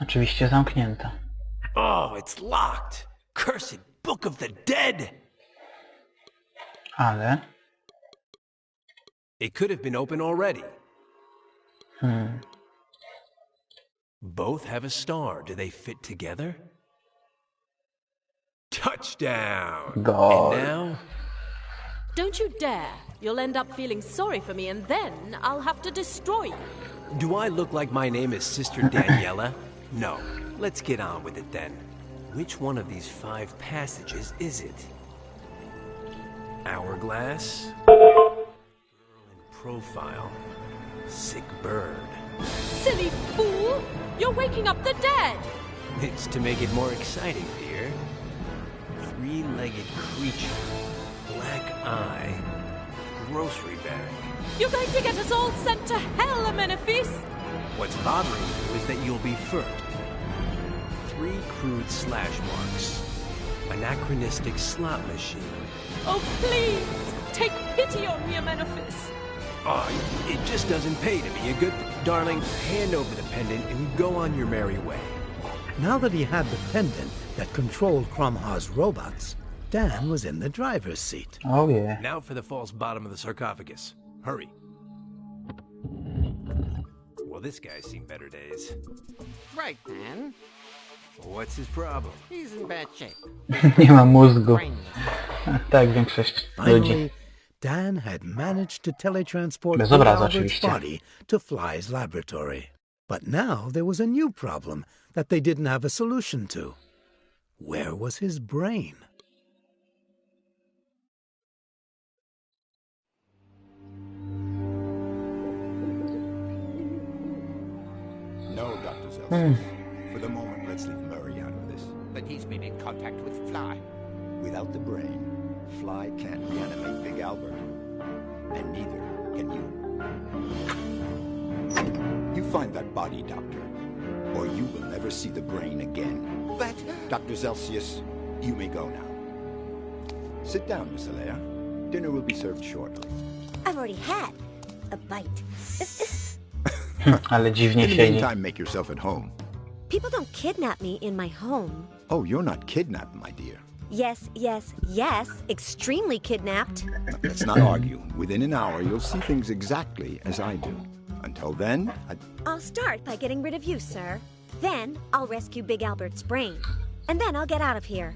Oczywiście zamknięta. Oh, it's locked. Cursed Book of the Dead! Ale... It could have been open already. Both have a star. Do they fit together? Touchdown! Goal. And now... Don't you dare! You'll end up feeling sorry for me, and then I'll have to destroy you. Do I look like my name is Sister Daniela? No. Let's get on with it then. Which one of these 5 passages is it? Hourglass? Girl in profile. Sick bird. Silly fool! You're waking up the dead! It's to make it more exciting, dear. 3-legged creature. Black eye. Grocery bag. You're going to get us all sent to hell, Amenephis! What's bothering you is that you'll be first. 3 crude slash marks. Anachronistic slot machine. Oh, please! Take pity on me, Amenephis! Oh, it just doesn't pay to be a good... Darling, hand over the pendant and go on your merry way. Now that he had the pendant that controlled Cromha's robots, Dan was in the driver's seat. Oh yeah. Now for the false bottom of the sarcophagus. Hurry. Well, this guy's seen better days. Right, Dan. What's his problem? He's in bad shape. Nie ma mózgu. Brainless. Tak, większość ludzi. Finally, Dan had managed to teletransport Bez Bill obrazu Albert's oczywiście. body to Fly's laboratory. But now there was a new problem that they didn't have a solution to. Where was his brain? No, Dr. Zelda. For the moment, let's leave Murray out of this. But he's been in contact with Fly. Without the brain, Fly can't reanimate Big Albert. And neither can you. You find that body, Doctor, or you will never see the brain again. But... Dr. Zelsius, you may go now. Sit down, Miss Alea. Dinner will be served shortly. I've already had a bite. Ale dziwnie In the siedzi. meantime, make yourself at home. People don't kidnap me in my home. Oh, you're not kidnapped, my dear. Yes, yes, yes, extremely kidnapped. Let's not argue. Within an hour, you'll see things exactly as I do. Until then, I'll start by getting rid of you, sir. Then I'll rescue Big Albert's brain. And then I'll get out of here.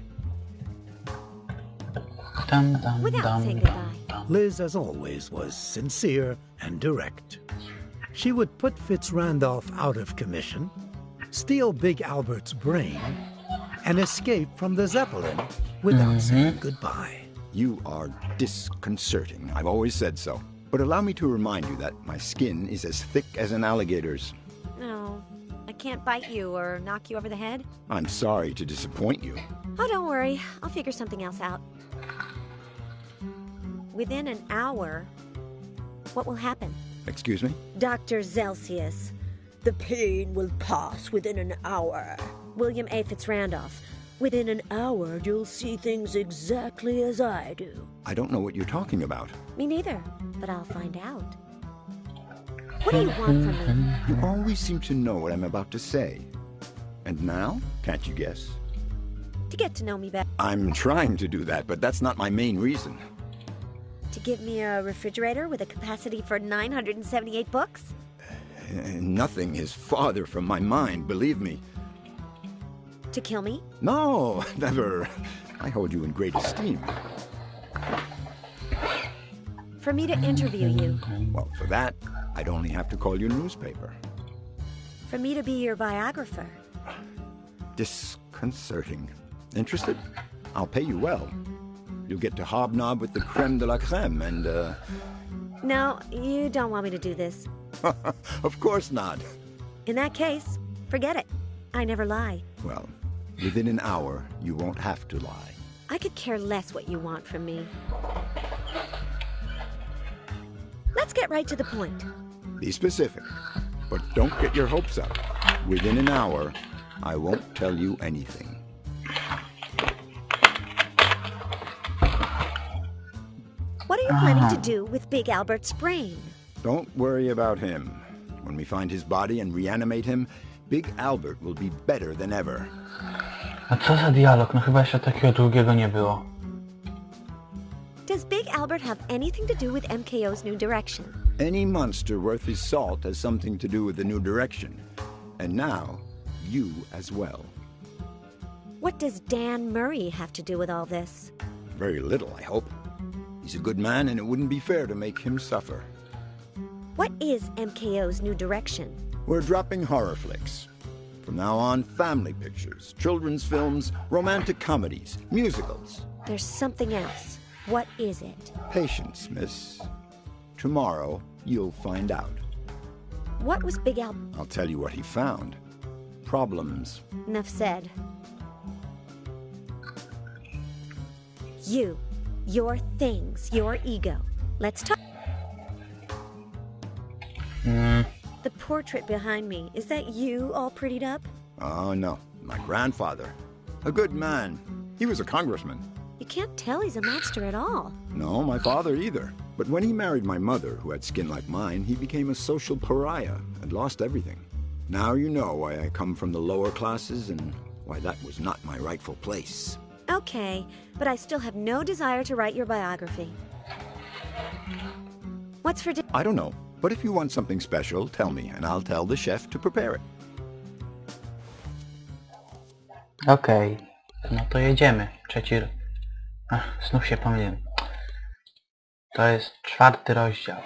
Dum, dum, Without dum, saying dum, goodbye. dum. Liz, as always, was sincere and direct. She would put Fitz Randolph out of commission, steal Big Albert's brain, and escape from the Zeppelin without saying goodbye. you are disconcerting. I've always said so. But allow me to remind you that my skin is as thick as an alligator's. No, I can't bite you or knock you over the head. I'm sorry to disappoint you. Oh, don't worry. I'll figure something else out. Within an hour, what will happen? Excuse me? Dr. Zelsius. The pain will pass within an hour. William A. Fitzrandolph. Within an hour, you'll see things exactly as I do. I don't know what you're talking about. Me neither, but I'll find out. What do you want from me? You always seem to know what I'm about to say. And now? Can't you guess? To get to know me better. I'm trying to do that, but that's not my main reason. To give me a refrigerator with a capacity for 978 books? Nothing is farther from my mind, believe me. To kill me? No, never. I hold you in great esteem. For me to interview you? Well, for that, I'd only have to call your newspaper. For me to be your biographer? Disconcerting. Interested? I'll pay you well. You'll get to hobnob with the creme de la creme and, No, you don't want me to do this. Of course not. In that case, forget it. I never lie. Well, within an hour, you won't have to lie. I could care less what you want from me. Let's get right to the point. Be specific, but don't get your hopes up. Within an hour, I won't tell you anything. What are you planning to do with Big Albert's brain? Don't worry about him. When we find his body and reanimate him, Big Albert will be better than ever. A co za dialog? No chyba jeszcze takiego długiego nie było. Does Big Albert have anything to do with MKO's new direction? Any monster worth his salt has something to do with the new direction. And now, you as well. What does Dan Murray have to do with all this? Very little, I hope. He's a good man, and it wouldn't be fair to make him suffer. What is MKO's new direction? We're dropping horror flicks. From now on, family pictures, children's films, romantic comedies, musicals. There's something else. What is it? Patience, miss. Tomorrow, you'll find out. What was Big Albert? I'll tell you what he found. Problems. Enough said. You, your things, your ego. Let's talk. The portrait behind me, is that you all prettied up? Oh, no. My grandfather. A good man. He was a congressman. You can't tell he's a monster at all. No, my father either. But when he married my mother, who had skin like mine, he became a social pariah and lost everything. Now you know why I come from the lower classes and why that was not my rightful place. Okay, but I still have no desire to write your biography. What's for dinner? I don't know. But if you want something special, tell me, and I'll tell the chef to prepare it. Okej. No to jedziemy. Znów się pomyliłem. To jest 4. rozdział.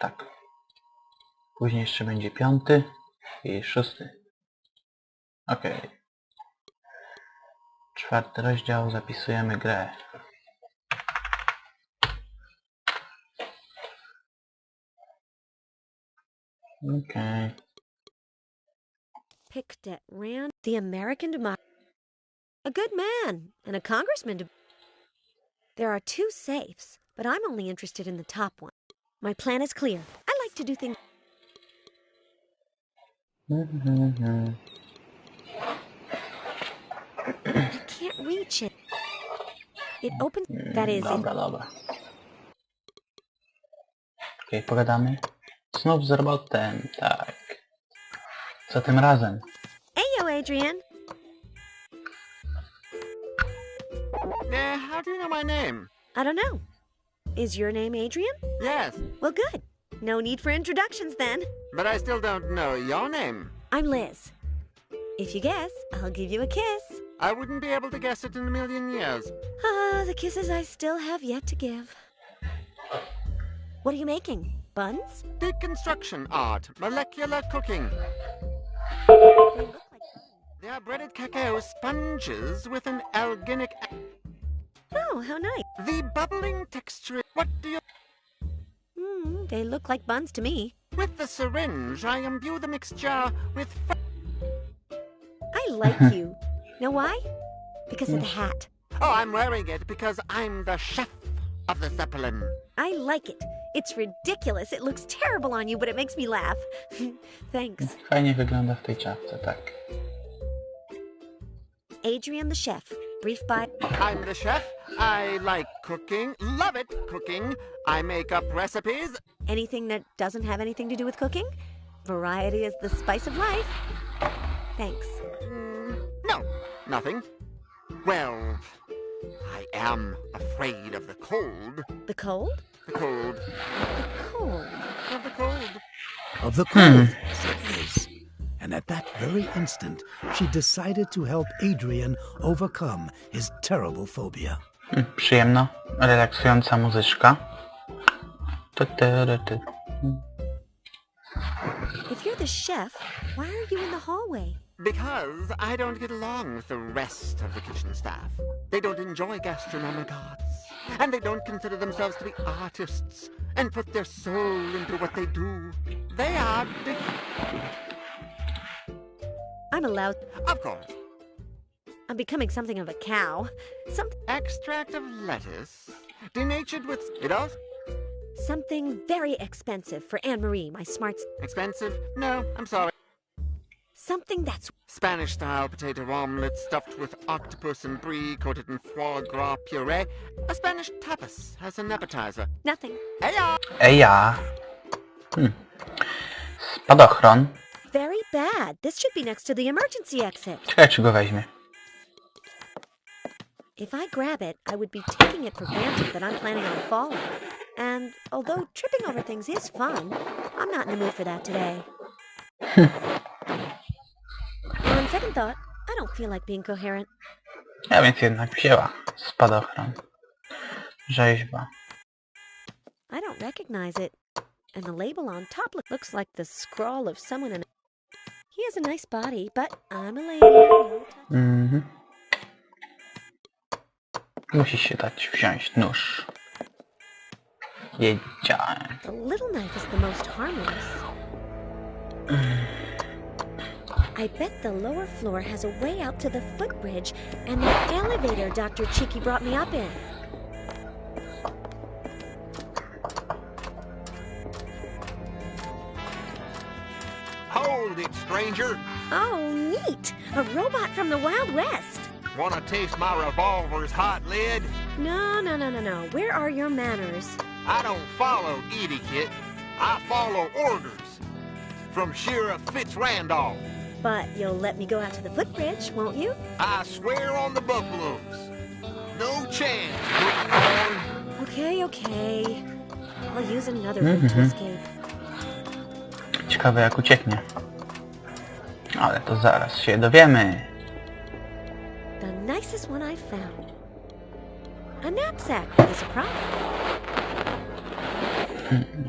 Tak. Później jeszcze będzie 5. i 6. Okej. 4. rozdział, zapisujemy grę. Okay. Picked at Rand, the American democracy. A good man, and a congressman. There are 2 safes, but I'm only interested in the top one. My plan is clear. I like to do things. I can't reach it. It opens. That is. Dobra. Okej, pogadamy. Znów z robotem, tak. Co tym razem? Ayo, Adrian. How do you know my name? I don't know. Is your name Adrian? Yes, Well, good. No need for introductions then. but I still don't know your name. I'm Liz. If you guess, I'll give you a kiss. I wouldn't be able to guess it in a million years. Ah, the kisses I still have yet to give. What are you making? Buns? Deconstruction art, molecular cooking. They look like They are breaded cacao sponges with an alginic... Oh, how nice. The bubbling texture... What do you... They look like buns to me. With the syringe, I imbue the mixture with... I like you. Know why? Because of the hat. Oh, I'm wearing it because I'm the chef of the Zeppelin. I like it. It's ridiculous. It looks terrible on you, but it makes me laugh. Thanks. Fajnie wygląda w tej czapce, tak. Adrian the chef. Brief by... I'm the chef. I like cooking. Love it, cooking. I make up recipes. Anything that doesn't have anything to do with cooking? Variety is the spice of life. Thanks. No, nothing. Well, I am afraid of the cold. The cold? The cold. The cold. Of the cold. Of the cold, said Liz. And at that very instant, she decided to help Adrian overcome his terrible phobia. Przyjemna, relaksująca muzyczka. If you're the chef, why are you in the hallway? Because I don't get along with the rest of the kitchen staff. They don't enjoy gastronomic arts. And they don't consider themselves to be artists and put their soul into what they do. They are... I'm allowed... Of course. I'm becoming something of a cow. Extract of lettuce, denatured with... It all... Something very expensive for Anne-Marie, my smarts. Expensive? No, I'm sorry. Something that's... Spanish-style potato omelet stuffed with octopus and brie coated in foie gras puree. A Spanish tapas as an appetizer. Nothing. Hey-ya! Eja. Spadochron. very bad. This should be next to the emergency exit. Ciekawe, czy go weźmie. If I grab it, I would be taking it for granted that I'm planning on falling. And although tripping over things is fun, I'm not in the mood for that today. On second thought, I don't feel like being coherent. Ja więc jednak wzięła spadochron. Rzeźba. I don't recognize it. And the label on top looks like the scrawl of someone in... He has a nice body, but I'm a lady. Mhm. Musi się dać wziąć nóż. Wiedziałem. The little knife is the most harmless. I bet the lower floor has a way out to the footbridge and the elevator Dr. Cheeky brought me up in. Hold it, stranger. Oh, neat! A robot from the Wild West. Wanna taste my revolver's hot lid? No. Where are your manners? I don't follow etiquette. I follow orders. From Sheriff Fitzrandolph. But you'll let me go out to the footbridge, won't you? I swear on the buffaloes. No chance, greenhorn. Okay. I'll use another route to escape. Ciekawe jak ucieknie. Ale to zaraz się dowiemy. The nicest one I've found. A knapsack for the surprise.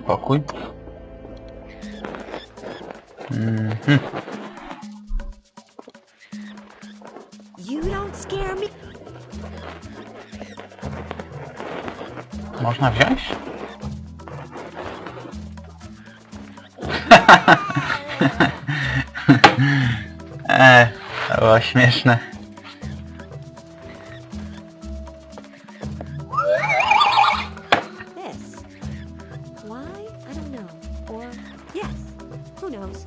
Pokój. You don't scare me. Można wziąć? To było śmieszne. This. Why? I don't know. Or yes. Who knows?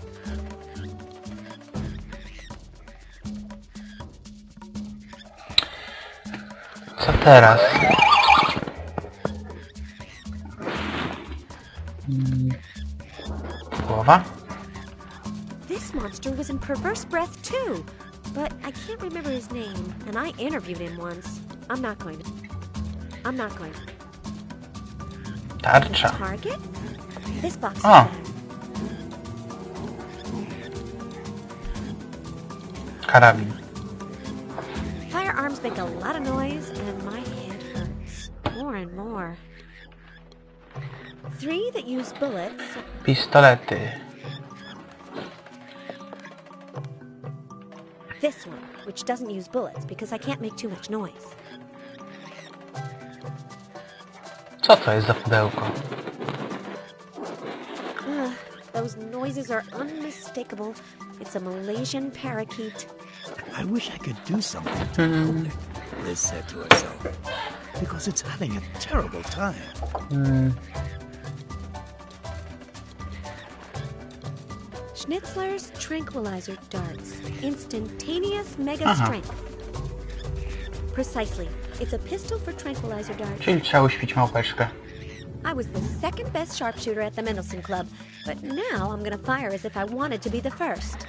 Co teraz? Głowa? This monster was in Perverse Breath too, but I can't remember his name, and I interviewed him once. I'm not going to. Tarcza. Target? This box is Oh. better. Karabin. Firearms make a lot of noise, and my head hurts. More and more. 3 that use bullets. Pistolety. This one, which doesn't use bullets because I can't make too much noise. Co to jest za pudełko? Ugh, those noises are unmistakable. It's a Malaysian parakeet. I wish I could do something to help it, Liz said to herself, because it's having a terrible time. Schnitzler's tranquilizer darts. Instantaneous mega Aha. strength. Precisely. It's a pistol for tranquilizer darts. Czyli trzeba uśpić małpeczkę. I was the second best sharpshooter at the Mendelssohn Club, but now I'm gonna fire as if I wanted to be the first.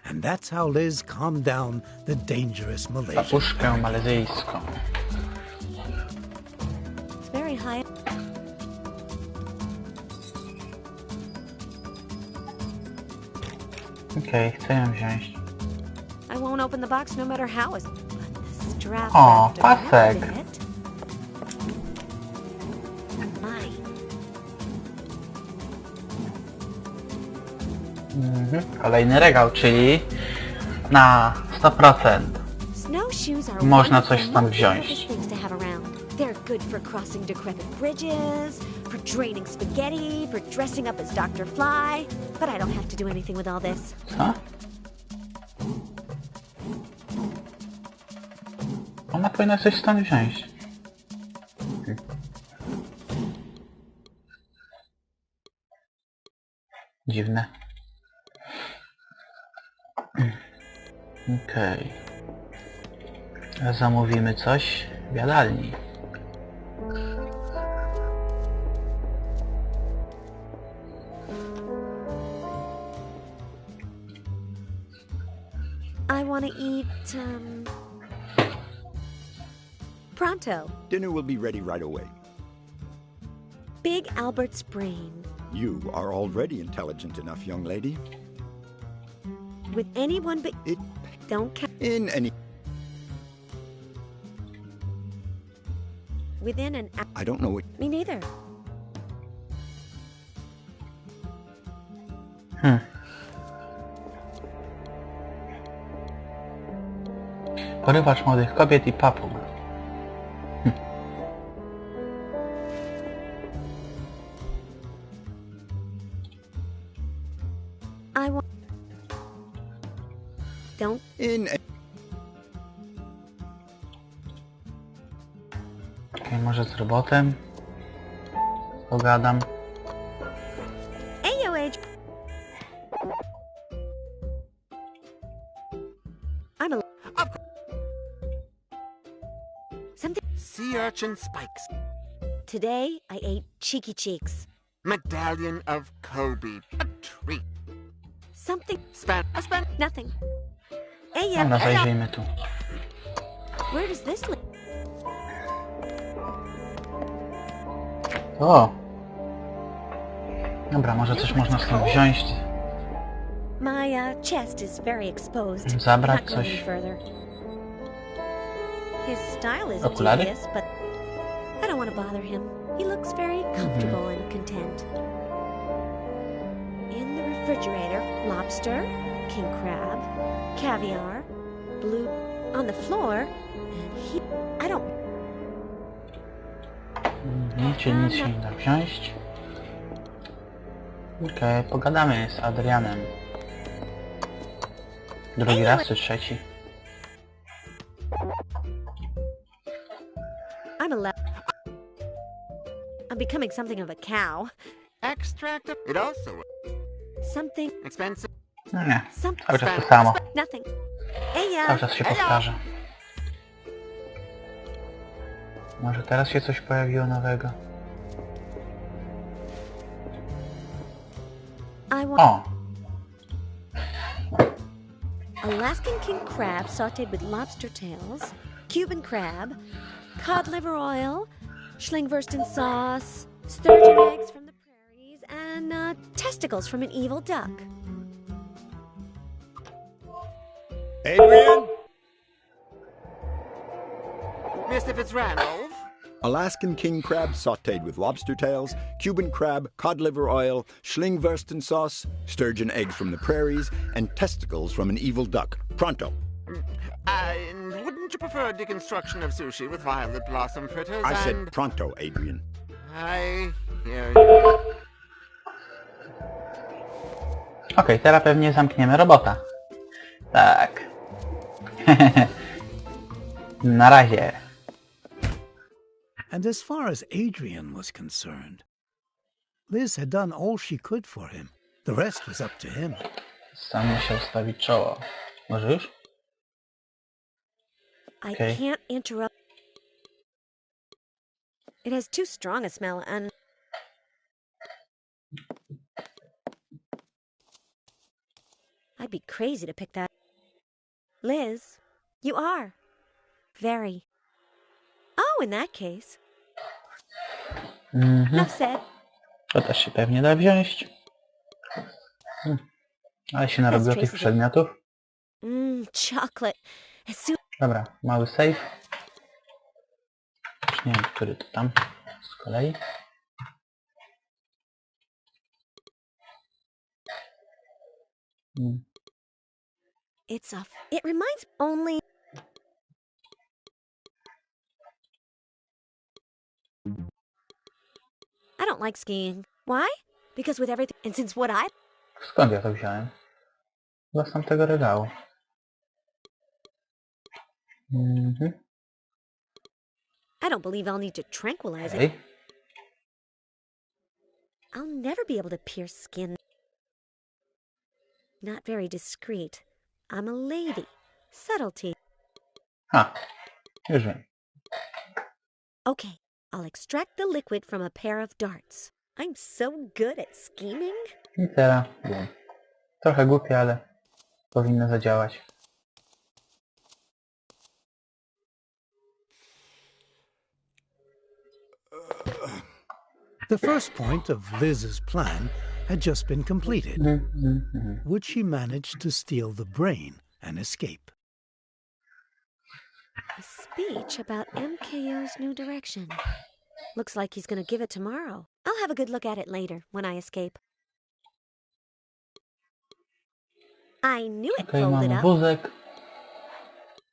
And that's how Liz calmed down the dangerous Malaysian. Papuszkę malezyjską. It's very high. Okej, chcę ją wziąć. I won't open the box no matter how it's... The strap O, wrapped around pasek. it. Mine. Kolejny regał, czyli na 100%. Snowshoes are Można one of the coś stąd most wziąć. purpose things to have around. They're good for crossing decrepit bridges, for draining spaghetti, for dressing up as Dr. Fly. But I don't have to do anything with all this. Co? Ona powinna coś stąd wziąć. Dziwne. Okej. Zamówimy coś w jadalni. I want to eat, pronto. Dinner will be ready right away. Big Albert's brain. You are already intelligent enough, young lady. With anyone but... It... Don't count. In any... Within an... I don't know what... Me neither. Porywacz młodych kobiet i papug. I want... Don't... In... Okej, może z robotem pogadam. AOH. I'm a... Something... Sea urchin spikes. Today, I ate Cheeky Cheeks. Medallion of Kobe. A treat. Something... Span. Nothing. Hey, yeah. Dobra, zajrzyjmy tu. Where does this live? O! Dobra, może coś można stąd wziąć. My chest is very exposed. Zabrać Not going coś. any further. His style is Okulary? devious, but I don't want to bother him. He looks very comfortable and content. In the refrigerator, lobster, king crab, caviar, blue on the floor, and he... I don't... Nic się nie da wziąć. Okej, pogadamy z Adrianem. Drugi raz czy trzeci? I'm becoming something of a cow. Extract of... It also... Something... Expensive. No nie, Something... cały czas to samo. Nothing. Hey, Cały czas się powtarza. Może teraz się coś pojawiło nowego. I want... O! Alaskan king crab sautéed with lobster tails, Cuban crab, cod liver oil, Schlingwursten sauce, sturgeon eggs from the prairies, and testicles from an evil duck. Adrian? Mr. Fitzrandolph? Alaskan king crab sautéed with lobster tails, Cuban crab, cod liver oil, Schlingwursten sauce, sturgeon eggs from the prairies, and testicles from an evil duck. Pronto. And wouldn't you prefer a deconstruction of sushi with violet blossom fritters I and... said pronto, Adrian. I hear you. Okej, teraz pewnie zamkniemy robota. Tak. Na razie. And as far as Adrian was concerned, Liz had done all she could for him. The rest was up to him. Sam musiał stawić czoło. Może już? I Okay. can't interrupt. It has too strong a smell, and... I'd be crazy to pick that. Liz, you are. Very. Oh, in that case. Enough said. To też się pewnie da wziąć. Ale się narobiło tych przedmiotów. Chocolate. As soon... Dobra, mały save. Już nie wiem, który to tam z kolei. It's off. It reminds only... I don't like skiing. Why? Because with everything... And since what I... Skąd ja to wziąłem? Chyba z tamtego regału. I don't believe I'll need to tranquilize it. Okej. I'll never be able to pierce skin. Not very discreet. I'm a lady. Subtlety. A, już wiem. Okay, I'll extract the liquid from a pair of darts. I'm so good at scheming. I teraz bum. Trochę głupie, ale powinno zadziałać. The first point of Liz's plan had just been completed. Would she manage to steal the brain and escape? A speech about MKO's new direction. Looks like he's gonna give it tomorrow. I'll have a good look at it later, when I escape. I knew it Okej, folded mamy up. wózek.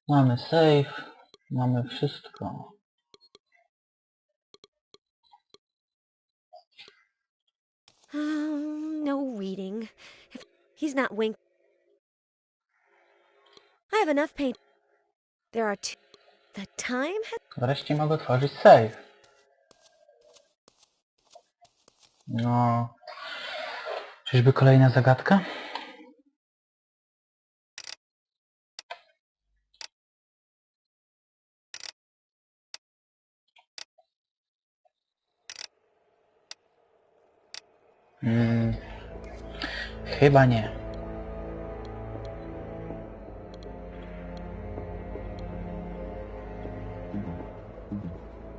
Mamy safe. Mamy wszystko. No reading. If he's not wink. I have enough paint. There are two. The time has... Wreszcie mogę otworzyć safe. No... Czyżby kolejna zagadka? Chyba nie.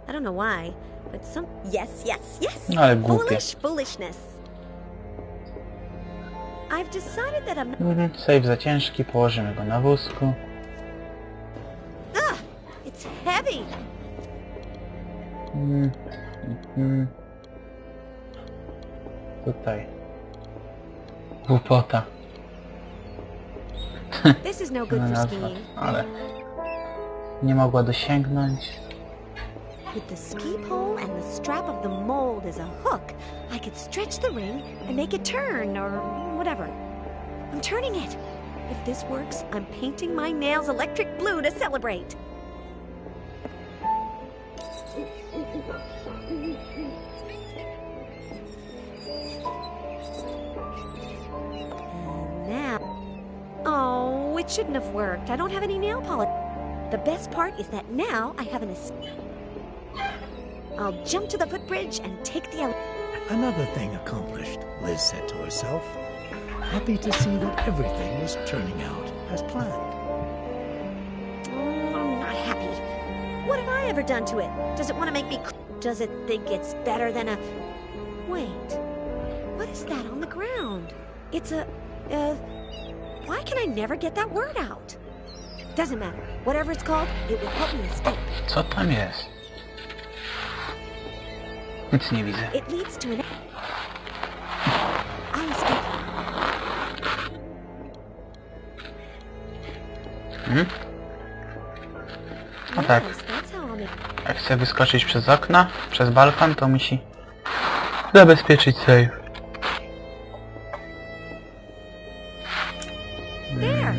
I don't know why, but some... Yes, yes, yes! No ale głupie. Foolish foolishness. I've decided that I'm... Safe za ciężki, położymy go na wózku. Ah! It's heavy! Tutaj. Głupota. This is no good for Nazwa, skiing. ale... Nie mogła dosięgnąć. With the ski pole and the strap of the mold as a hook, I could stretch the ring and make it turn, or whatever. I'm turning it. If this works, I'm painting my nails electric blue to celebrate. And now... Oh, it shouldn't have worked. I don't have any nail polish. The best part is that now I have an... I'll jump to the footbridge and take the... Another thing accomplished, Liz said to herself, happy to see that everything was turning out as planned. I'm not happy. What have I ever done to it? Does it want to make me... Does it think it's better than a... Wait. What is that on the ground? It's a... Why can I never get that word out? Doesn't matter. Whatever it's called, it will help me escape. Co tam jest? Nic nie widzę. It leads to an... I'll escape. No tak. Yes, that's how I'll make... Jak chce wyskoczyć przez okna, przez balkon, to musi zabezpieczyć safe. There!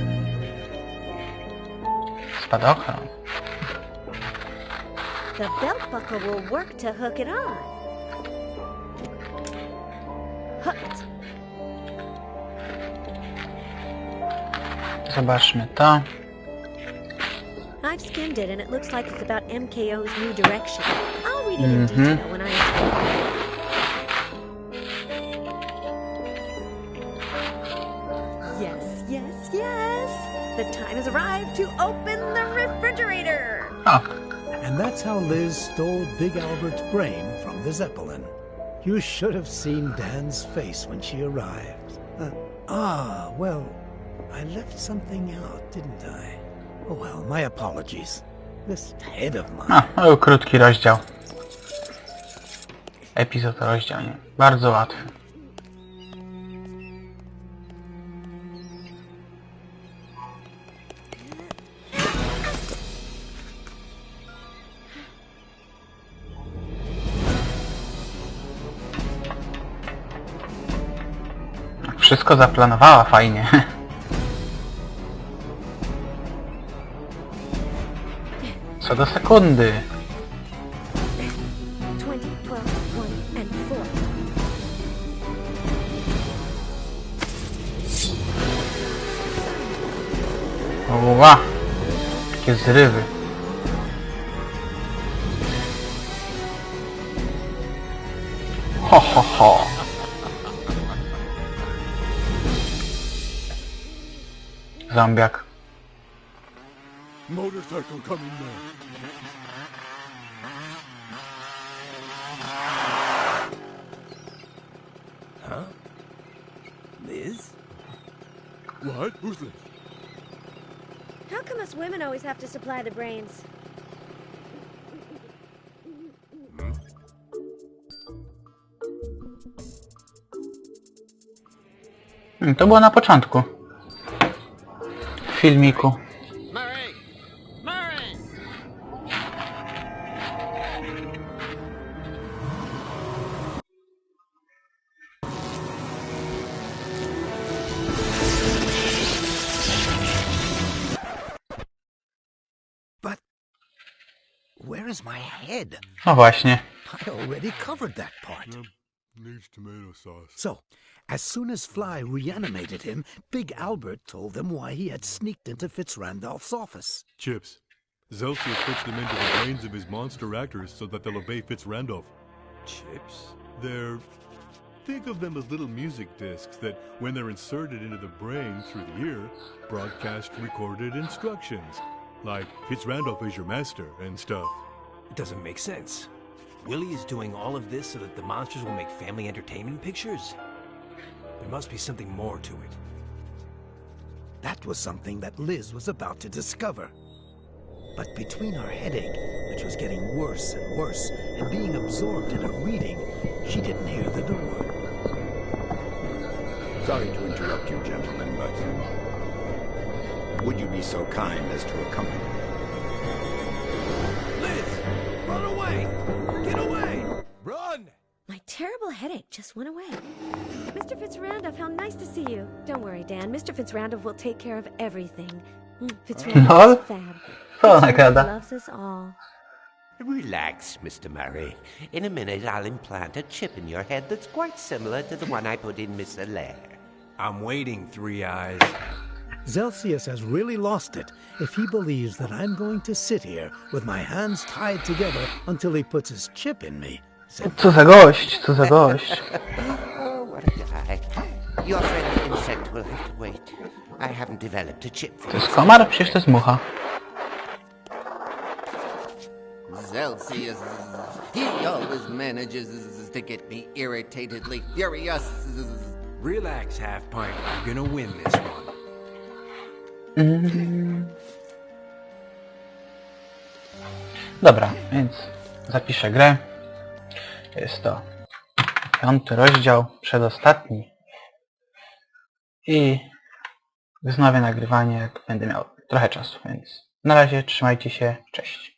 Spadochron. The belt buckle will work to hook it on. Hooked. Zobaczmy to. I've skimmed it and it looks like it's about MKO's new direction. I'll read it in detail when I escape. Yes, yes, yes! The time has arrived to open the refrigerator! O, And that's how Liz stole Big Albert's brain from the Zeppelin. You should have seen Dan's face when she arrived. Well, I left something out, didn't I? Oh well, my apologies. This head of mine... był krótki rozdział. Epizod, rozdział, nie? Bardzo łatwy. Wszystko zaplanowała fajnie. Co do sekundy. 20, 12, 1, and 4. Ła. Jakie zrywy. Ho, ho, ho. Zombiak. Motorcycle coming now. Huh? Liz? What? Who's this? How come us women always have to supply the brains? To było na początku filmiku. Murray! Murray! But where is my head? No właśnie. I already covered that part. Needs tomato sauce. So, as soon as Fly reanimated him, Big Albert told them why he had sneaked into Fitzrandolph's office. Chips. Zelsius puts them into the brains of his monster actors so that they'll obey Fitzrandolph. Chips? They're... Think of them as little music discs that, when they're inserted into the brain through the ear, broadcast recorded instructions. Like, Fitzrandolph is your master and stuff. It doesn't make sense. Willie is doing all of this so that the monsters will make family entertainment pictures? There must be something more to it. That was something that Liz was about to discover. But between her headache, which was getting worse and worse, and being absorbed in her reading, she didn't hear the door. Sorry to interrupt you, gentlemen, but... would you be so kind as to accompany me? Liz! Run away! Get away! Run! My terrible headache just went away. Mr. Fitzrandolph, how nice to see you. Don't worry, Dan. Mr. Fitzrandolph will take care of everything. Fitzrandolph is fab. Fitzrandolph loves us all. Relax, Mr. Murray. In a minute, I'll implant a chip in your head that's quite similar to the one I put in Miss Allaire. I'm waiting, Three Eyes. Zelsius has really lost it if he believes that I'm going to sit here with my hands tied together until he puts his chip in me. Co za gość, co za gość. Oh, what a guy. Your friend Vincent will have to wait. I haven't developed a chip for To jest komar? Przecież to jest mucha. Zelsius, he always manages to get me irritatedly furious. Relax, Half Pint. You're gonna win this one. Dobra, więc zapiszę grę. Jest to 5. rozdział, przedostatni. I wznowię nagrywanie, jak będę miał trochę czasu, więc na razie trzymajcie się, cześć.